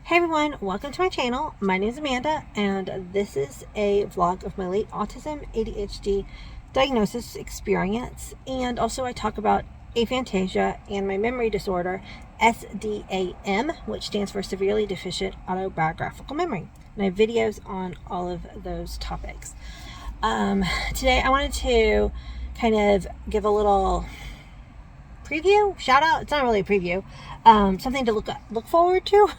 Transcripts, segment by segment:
Hey everyone, welcome to my channel. My name is Amanda, and this is a vlog of my late autism ADHD diagnosis experience. And also I talk about aphantasia and my memory disorder, SDAM, which stands for Severely Deficient Autobiographical Memory. And I have videos on all of those topics. Today I wanted to kind of give a little preview, shout out. It's not really a preview, something to look forward to.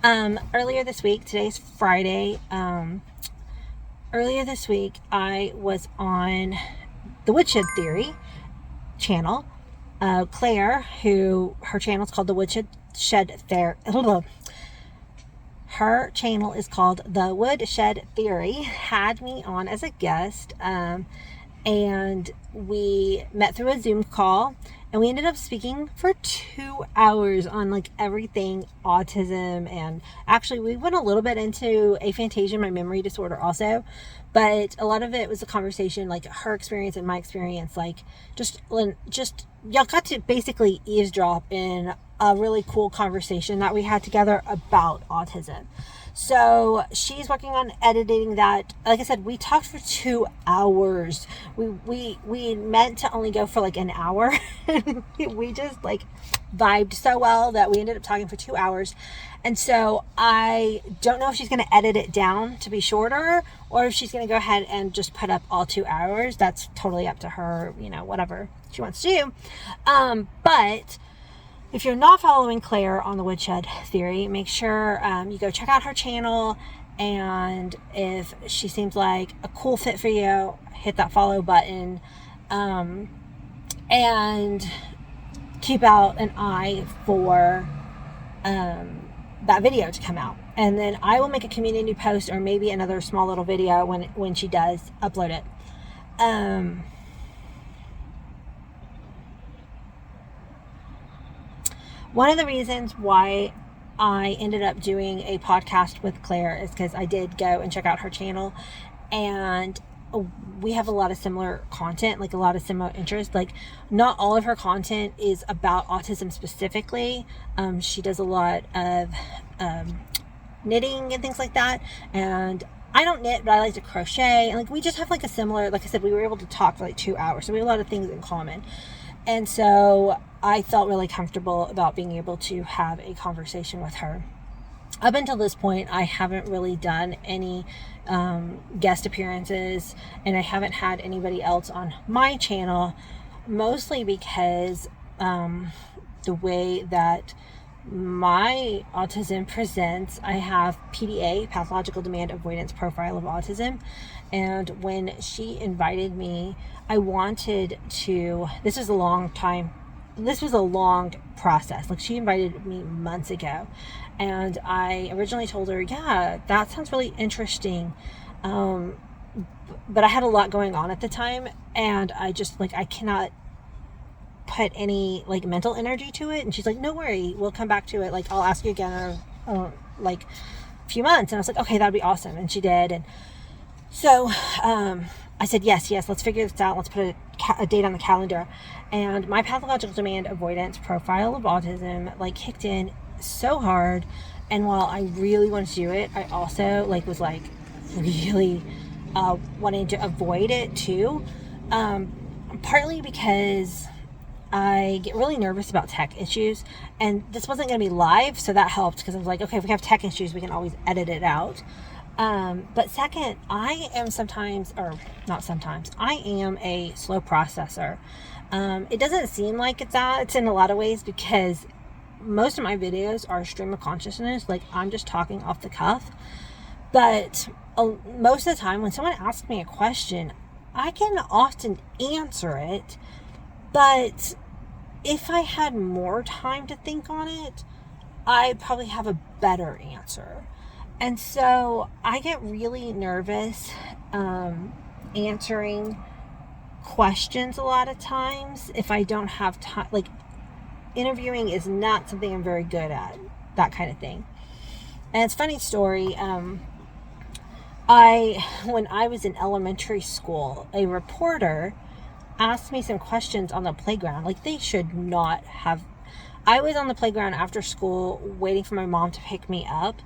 Earlier this week, today's Friday, earlier this week I was on the Woodshed Theory channel. Claire, who her channel is called the Woodshed Theory, her channel is called the Woodshed Theory, had me on as a guest, and we met through a Zoom call. And we ended up speaking for 2 hours on like everything autism, and actually we went a little bit into aphantasia, my memory disorder also, but a lot of it was a conversation, like her experience and my experience, like just y'all got to basically eavesdrop in a really cool conversation that we had together about autism. So she's working on editing that. Like I said, we talked for 2 hours. We meant to only go for like an hour. We just like vibed so well that we ended up talking for 2 hours. And so I don't know if she's going to edit it down to be shorter, or if she's going to go ahead and just put up all 2 hours. That's totally up to her, whatever she wants to do. But if you're not following Claire on the Woodshed Theory, make sure you go check out her channel. And if she seems like a cool fit for you, hit that follow button. And keep out an eye for that video to come out. And then I will make a community post or maybe another small little video when she does upload it. One of the reasons why I ended up doing a podcast with Claire is because I did go and check out her channel, and we have a lot of similar content, like a lot of similar interests. Like not all of her content is about autism specifically. She does a lot of knitting and things like that, and I don't knit, but I like to crochet, and like we just have like a similar, like I said, we were able to talk for like 2 hours, so we have a lot of things in common. And so I felt really comfortable about being able to have a conversation with her. Up until this point, I haven't really done any guest appearances, and I haven't had anybody else on my channel, mostly because the way that my autism presents, I have PDA, pathological demand avoidance profile of autism. And when she invited me, I wanted to, this was a long process. Like she invited me months ago, and I originally told her, yeah, that sounds really interesting. But I had a lot going on at the time, and I just I cannot put any like mental energy to it. And she's like, no worry, we'll come back to it. Like I'll ask you again in like a few months. And I was like, okay, that'd be awesome. And she did. And so I said, yes, let's figure this out. Let's put a date on the calendar. And my pathological demand avoidance profile of autism like kicked in so hard. And while I really wanted to do it, I also was really wanting to avoid it too. Partly because I get really nervous about tech issues, and this wasn't going to be live, so that helped, because I was like, okay, if we have tech issues, we can always edit it out. But second, I am I am a slow processor. It doesn't seem like it's in a lot of ways, because most of my videos are a stream of consciousness, like I'm just talking off the cuff. But most of the time when someone asks me a question, I can often answer it, but if I had more time to think on it, I'd probably have a better answer. And so I get really nervous answering questions a lot of times if I don't have time. Like interviewing is not something I'm very good at, that kind of thing. And it's a funny story. When I was in elementary school, a reporter asked me some questions on the playground. Like they should not have I was on the playground after school waiting for my mom to pick me up.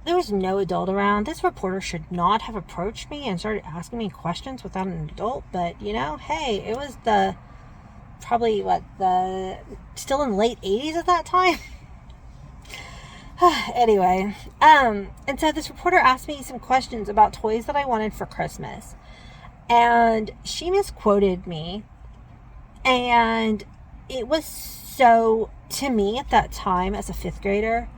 There was no adult around. This reporter should not have approached me and started asking me questions without an adult. But, hey, it was still in late 80s at that time. Anyway, and so this reporter asked me some questions about toys that I wanted for Christmas. And she misquoted me. And it was so, to me at that time as a 5th grader,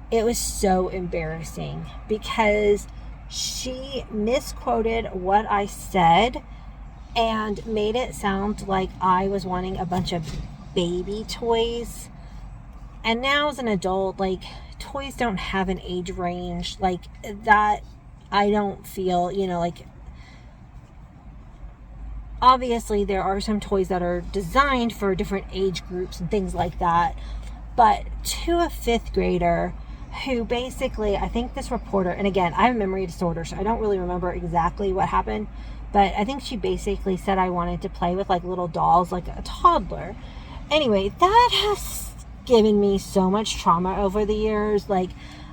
it was so embarrassing because she misquoted what I said and made it sound like I was wanting a bunch of baby toys. And now as an adult, toys don't have an age range that. I don't feel, obviously there are some toys that are designed for different age groups and things like that. But to a 5th grader who basically, I think this reporter, and again, I have a memory disorder, so I don't really remember exactly what happened, but I think she basically said I wanted to play with little dolls like a toddler. Anyway, that has given me so much trauma over the years.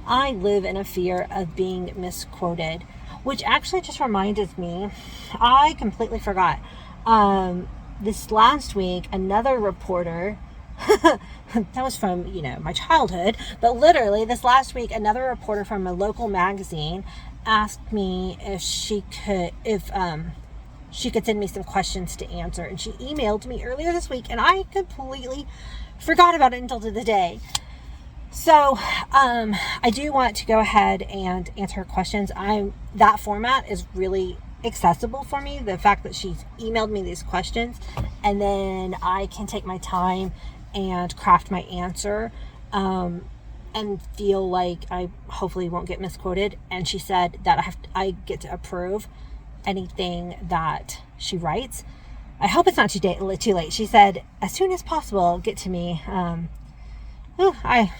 I live in a fear of being misquoted, which actually just reminded me, I completely forgot. This last week, another reporter, that was from, my childhood, but literally this last week, another reporter from a local magazine asked me if she could send me some questions to answer. And she emailed me earlier this week, and I completely forgot about it until today. So, I do want to go ahead and answer her questions. That format is really accessible for me. The fact that she's emailed me these questions, and then I can take my time and craft my answer, and feel like I hopefully won't get misquoted. And she said that I get to approve anything that she writes. I hope it's not too late. She said, as soon as possible, get to me. I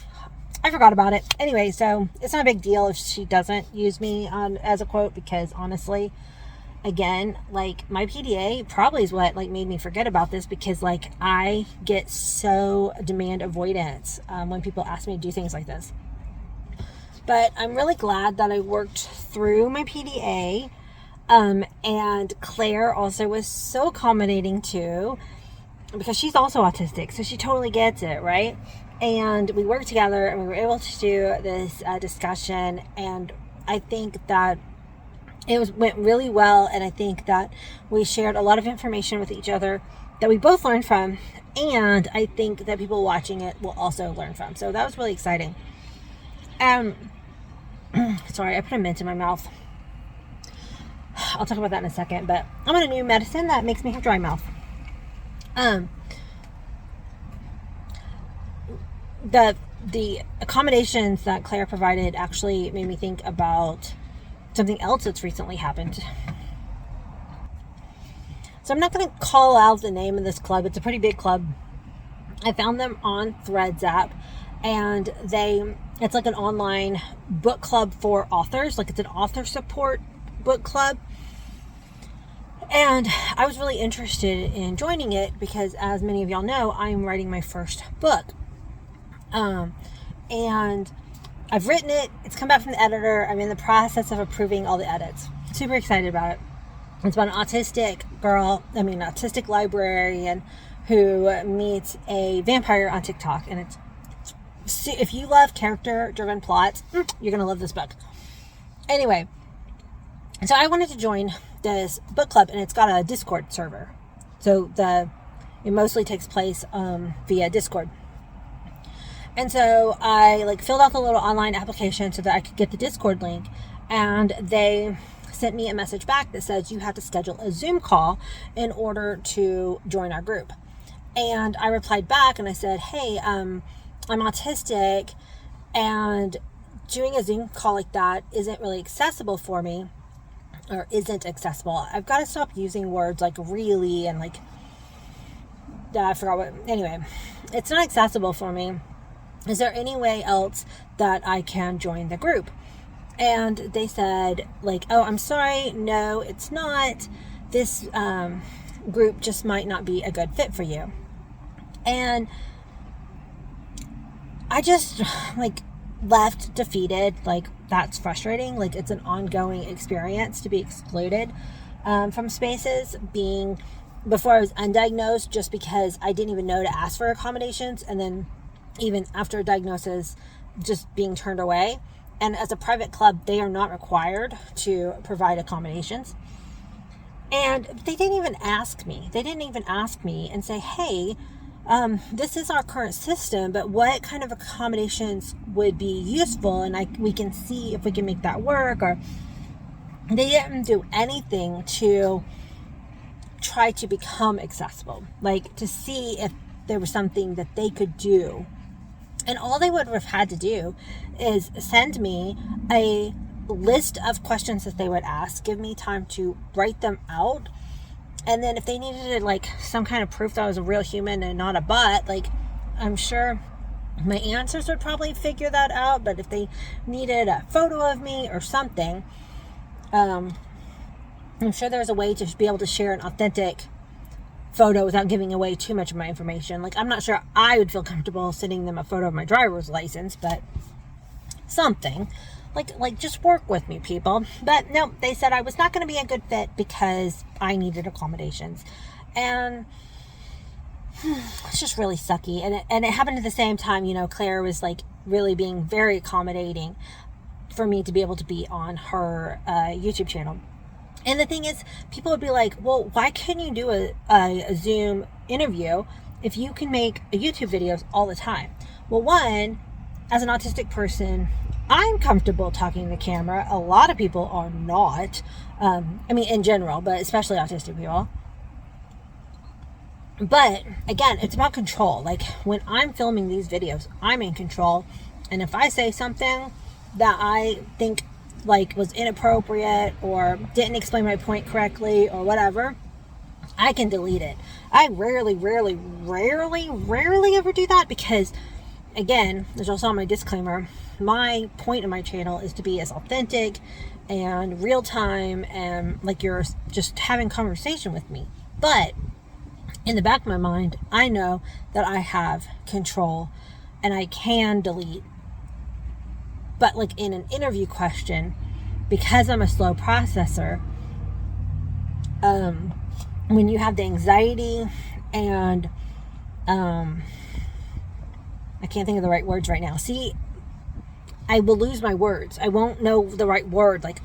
forgot about it. Anyway, so it's not a big deal if she doesn't use me as a quote, because honestly, again, my PDA probably is what made me forget about this, because I get so demand avoidance when people ask me to do things like this. But I'm really glad that I worked through my PDA. And Claire also was so accommodating too, because she's also autistic, so she totally gets it, right? And we worked together and we were able to do this discussion, and I think that went really well, and I think that we shared a lot of information with each other that we both learned from, and I think that people watching it will also learn from. So that was really exciting. Sorry, I put a mint in my mouth. I'll talk about that in a second, but I'm on a new medicine that makes me have dry mouth. The accommodations that Claire provided actually made me think about something else that's recently happened. So I'm not going to call out the name of this club. It's a pretty big club. I found them on Threads app, and it's an online book club for authors. It's an author support book club. And I was really interested in joining it because, as many of y'all know, I'm writing my first book. And I've written it. It's come back from the editor. I'm in the process of approving all the edits. Super excited about it. It's about an autistic librarian who meets a vampire on TikTok. And if you love character-driven plots, you're going to love this book. Anyway, so I wanted to join this book club, and it's got a Discord server. So it mostly takes place via Discord. And so I filled out the little online application so that I could get the Discord link, and they sent me a message back that says you have to schedule a Zoom call in order to join our group. And I replied back and I said, hey, I'm autistic, and doing a Zoom call like that isn't really accessible for me, or isn't accessible. I've got to stop using words like really and I forgot what. Anyway, it's not accessible for me. Is there any way else that I can join the group? And they said oh, I'm sorry, no, it's not. This group just might not be a good fit for you. And I just like left defeated. Like, that's frustrating. Like, it's an ongoing experience to be excluded from spaces, being before I was undiagnosed, just because I didn't even know to ask for accommodations, and then even after a diagnosis, just being turned away. And as a private club, they are not required to provide accommodations. And they didn't even ask me. They didn't even ask me and say, hey, this is our current system, but what kind of accommodations would be useful? And we can see if we can make that work. Or they didn't do anything to try to become accessible, like to see if there was something that they could do. And all they would have had to do is send me a list of questions that they would ask, give me time to write them out, and then if they needed like some kind of proof that I was a real human and not a bot, like, I'm sure my answers would probably figure that out. But if they needed a photo of me or something, I'm sure there's a way to be able to share an authentic photo without giving away too much of my information. Like, I'm not sure I would feel comfortable sending them a photo of my driver's license, but something. Like just work with me, people. But no, they said I was not going to be a good fit because I needed accommodations. And it's just really sucky. And it happened at the same time, Claire was like really being very accommodating for me to be able to be on her YouTube channel. And the thing is, people would be like, well, why couldn't you do a Zoom interview if you can make YouTube videos all the time? Well, one, as an autistic person, I'm comfortable talking to the camera. A lot of people are not. In general, but especially autistic people. But again, it's about control. Like, when I'm filming these videos, I'm in control. And if I say something that I think like was inappropriate or didn't explain my point correctly or whatever, I can delete it. I rarely ever do that because, again, there's also on my disclaimer, my point of my channel is to be as authentic and real time and like you're just having conversation with me. But in the back of my mind, I know that I have control and I can delete. But like in an interview question, because I'm a slow processor, when you have the anxiety and I can't think of the right words right now. See, I will lose my words. I won't know the right word. Like,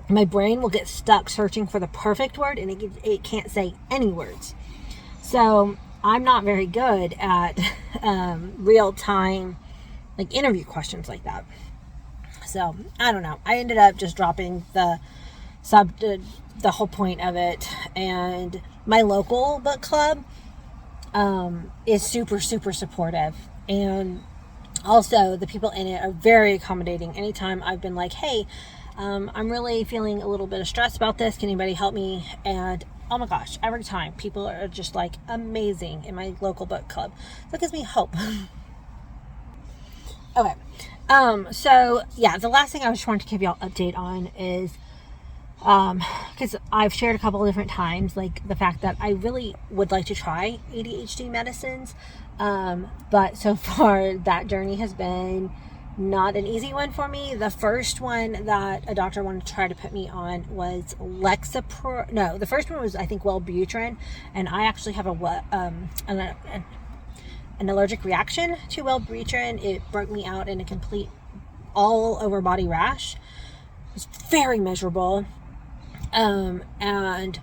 my brain will get stuck searching for the perfect word, and it can't say any words. So I'm not very good at real time like interview questions like that. So I don't know. I ended up just dropping the whole point of it. And my local book club is super supportive, and also the people in it are very accommodating. Anytime I've been like, hey, I'm really feeling a little bit of stress about this, can anybody help me? And oh my gosh, every time people are just like amazing in my local book club. So it gives me hope. Okay. So yeah, the last thing I just wanted to give y'all an update on is, because I've shared a couple of different times, like the fact that I really would like to try ADHD medicines. But so far that journey has been not an easy one for me. The first one that a doctor wanted to try to put me on was the first one was, I think, Wellbutrin. And I actually have an allergic reaction to Wellbutrin. It broke me out in a complete all over body rash. It was very miserable. And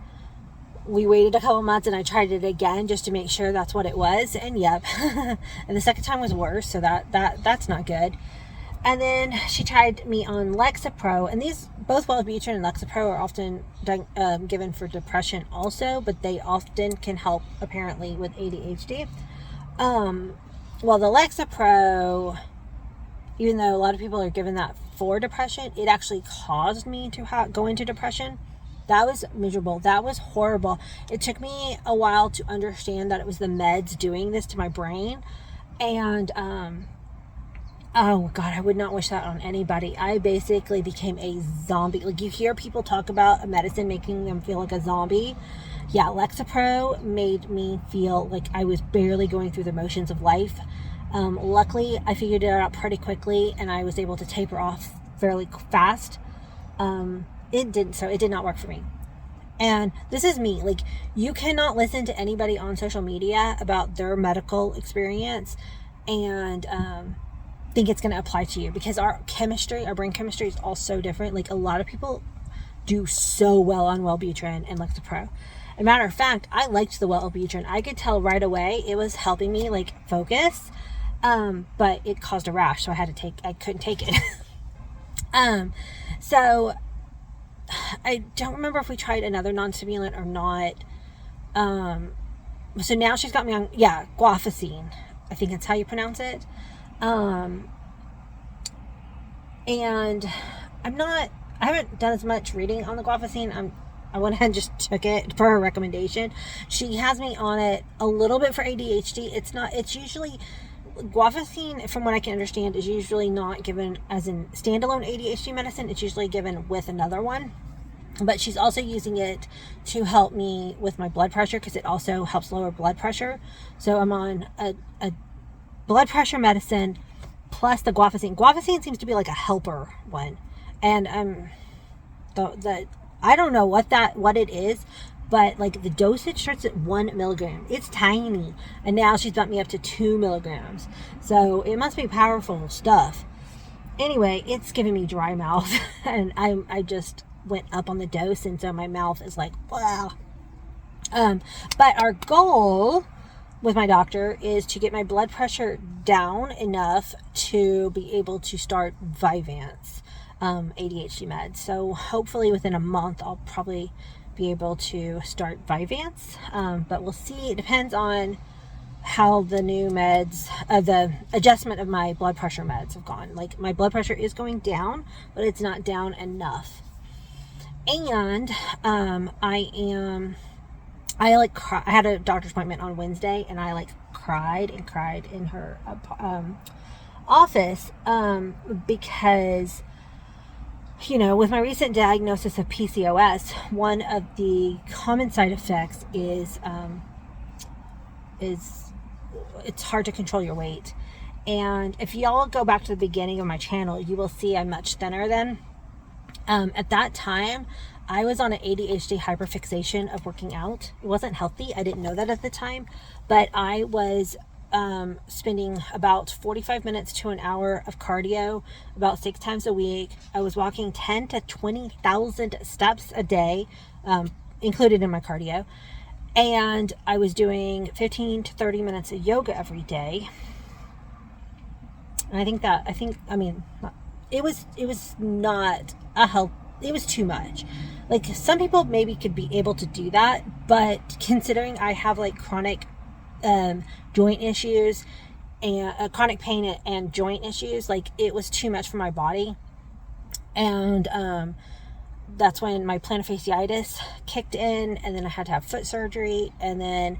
we waited a couple months and I tried it again just to make sure that's what it was. And yep. And the second time was worse. So that's not good. And then she tried me on Lexapro, and these, both Wellbutrin and Lexapro, are often given for depression also, but they often can help apparently with ADHD. Well, the Lexapro, even though a lot of people are given that for depression, it actually caused me to go into depression. That was miserable. That was horrible. It took me a while to understand that it was the meds doing this to my brain. And, oh God, I would not wish that on anybody. I basically became a zombie. Like, you hear people talk about a medicine making them feel like a zombie. Yeah, Lexapro made me feel like I was barely going through the motions of life. Luckily, I figured it out pretty quickly, and I was able to taper off fairly fast. It did not work for me. And this is me. Like, you cannot listen to anybody on social media about their medical experience and think it's going to apply to you, because our brain chemistry is all so different. Like, a lot of people do so well on Wellbutrin and Lexapro. As a matter of fact, I liked the Wellbutrin. I could tell right away it was helping me like focus, but it caused a rash, so I couldn't take it. So I don't remember if we tried another non-stimulant or not. So now she's got me on, guanfacine. I think that's how you pronounce it. And I haven't done as much reading on the guanfacine. I went ahead and just took it for her recommendation. She has me on it a little bit for ADHD. It's usually, guanfacine, from what I can understand, is usually not given as in standalone ADHD medicine. It's usually given with another one. But she's also using it to help me with my blood pressure, because it also helps lower blood pressure. So I'm on a blood pressure medicine plus the guanfacine. Guanfacine seems to be like a helper one. And I don't know what it is, but like the dosage starts at 1 milligram. It's tiny. And now she's bumped me up to 2 milligrams. So it must be powerful stuff. Anyway, it's giving me dry mouth. And I just went up on the dose, and so my mouth is like, wow. But our goal with my doctor is to get my blood pressure down enough to be able to start Vyvanse ADHD meds. So hopefully within a month I'll probably be able to start Vyvanse, but we'll see. It depends on how the new meds, the adjustment of my blood pressure meds have gone. Like, my blood pressure is going down, but it's not down enough. And I had a doctor's appointment on Wednesday, and I cried in her office because, with my recent diagnosis of PCOS, one of the common side effects is it's hard to control your weight. And if y'all go back to the beginning of my channel, you will see I'm much thinner then. At that time, I was on an ADHD hyperfixation of working out. It wasn't healthy. I didn't know that at the time, but I was spending about 45 minutes to an hour of cardio about 6 times a week. I was walking 10 to 20,000 steps a day, included in my cardio. And I was doing 15 to 30 minutes of yoga every day. And it was not a health. It was too much. Like, some people maybe could be able to do that, but considering I have chronic joint issues and chronic pain and joint issues, it was too much for my body. And that's when my plantar fasciitis kicked in, and then I had to have foot surgery, and then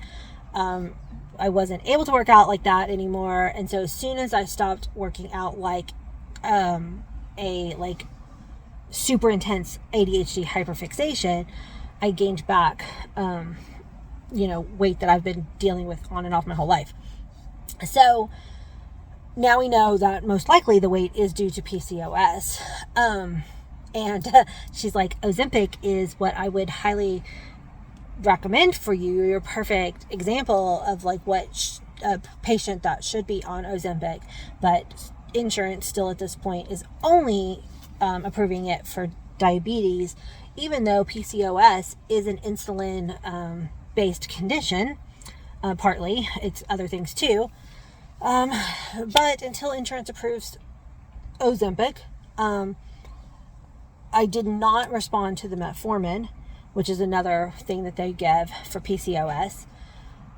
I wasn't able to work out like that anymore. And so as soon as I stopped working out super intense ADHD hyperfixation, I gained back weight that I've been dealing with on and off my whole life. So now we know that most likely the weight is due to PCOS. And she's like, Ozempic is what I would highly recommend for you. You're a perfect example of what a patient that should be on Ozempic, but insurance still at this point is only approving it for diabetes, even though PCOS is an insulin based condition. Partly, it's other things too. But until insurance approves Ozempic, I did not respond to the metformin, which is another thing that they give for PCOS.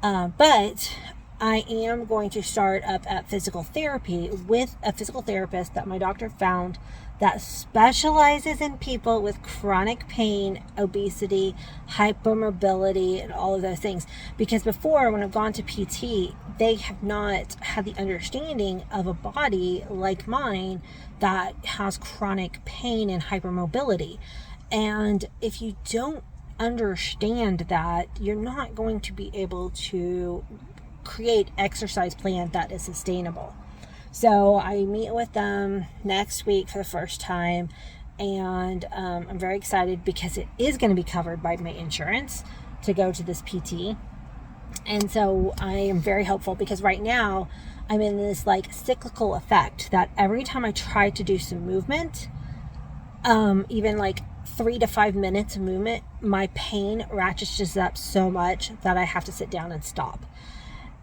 But I am going to start up at physical therapy with a physical therapist that my doctor found that specializes in people with chronic pain, obesity, hypermobility, and all of those things. Because before, when I've gone to PT, they have not had the understanding of a body like mine that has chronic pain and hypermobility. And if you don't understand that, you're not going to be able to create exercise plan that is sustainable. So I meet with them next week for the first time, and I'm very excited because it is going to be covered by my insurance to go to this PT. And so I am very hopeful, because right now I'm in this like cyclical effect that every time I try to do some movement, even like 3 to 5 minutes of movement, my pain ratchets up so much that I have to sit down and stop.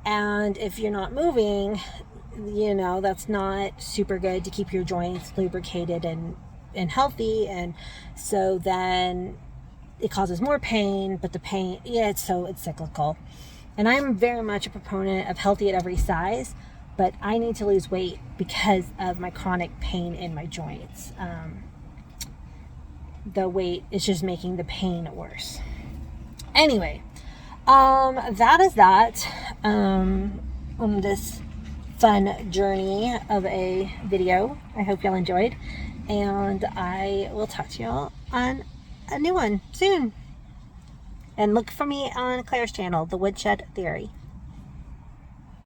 And if you're not moving, that's not super good to keep your joints lubricated and healthy. And so then it causes more pain, but the pain, it's cyclical. And I'm very much a proponent of healthy at every size, but I need to lose weight because of my chronic pain in my joints. The weight is just making the pain worse. Anyway, that is that on this fun journey of a video. I hope y'all enjoyed, and I will talk to y'all on a new one soon. And look for me on Claire's channel, The Woodshed Theory.